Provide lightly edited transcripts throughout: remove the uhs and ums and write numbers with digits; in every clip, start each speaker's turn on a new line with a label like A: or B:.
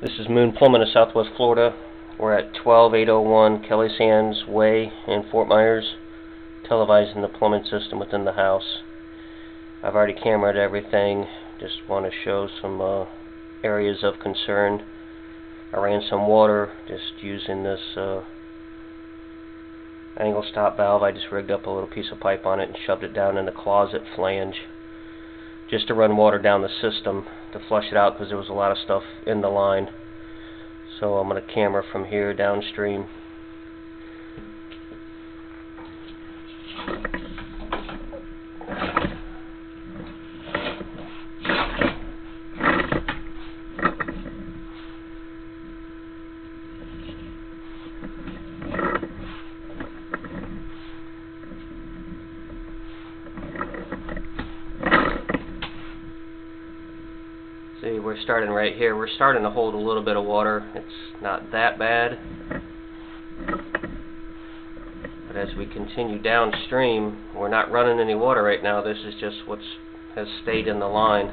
A: This is Moon Plumbing of Southwest Florida. We're at 12801 Kelly Sands Way in Fort Myers, televising the plumbing system within the house. I've already cameraed everything. Just want to show some areas of concern. I ran some water just using this angle stop valve. I just rigged up a little piece of pipe on it and shoved it down in the closet flange just to run water down the system to flush it out, because there was a lot of stuff in the line. So I'm going to camera from here downstream. See, we're starting right here. We're starting to hold a little bit of water. It's not that bad. But as we continue downstream, we're not running any water right now. This is just what has stayed in the line.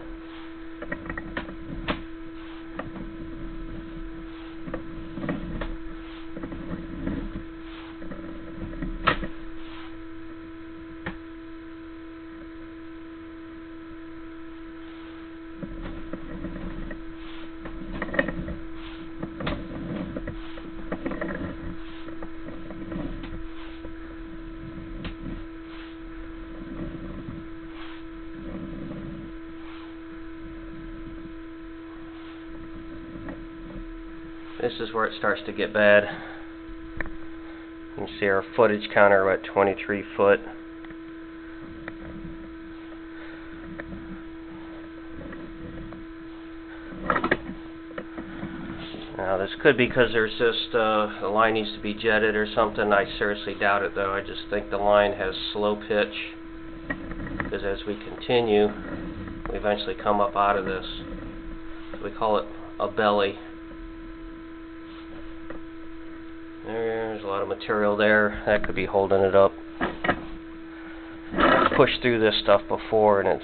A: This is where it starts to get bad. You can see our footage counter at 23 foot. Now this could be because there's just the line needs to be jetted or something. I seriously doubt it though. I just think the line has slow pitch, because as we continue, we eventually come up out of this. We call it a belly. There's a lot of material there. That could be holding it up. I've pushed through this stuff before, and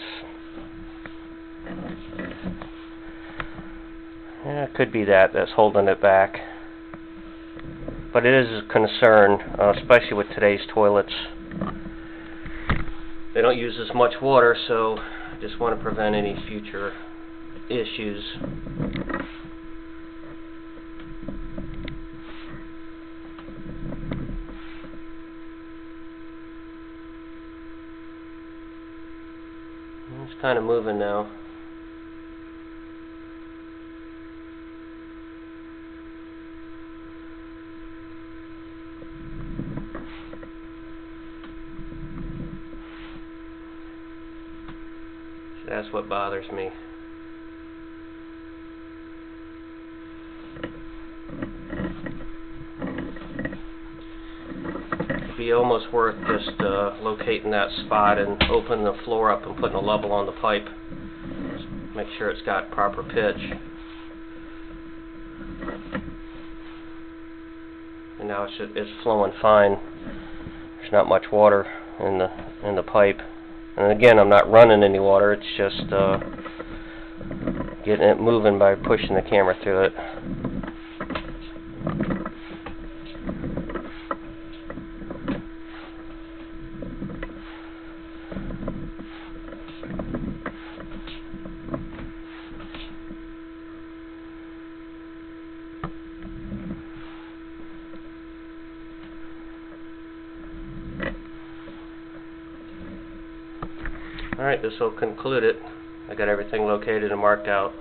A: it could be that's holding it back. But it is a concern, especially with today's toilets. They don't use as much water, so I just want to prevent any future issues. It's kind of moving now. So that's what bothers me. It'd be almost worth just locating that spot and opening the floor up and putting a level on the pipe. Just make sure it's got proper pitch. And now it's flowing fine. There's not much water in the pipe. And again, I'm not running any water. It's just getting it moving by pushing the camera through it. Alright, this will conclude it. I got everything located and marked out.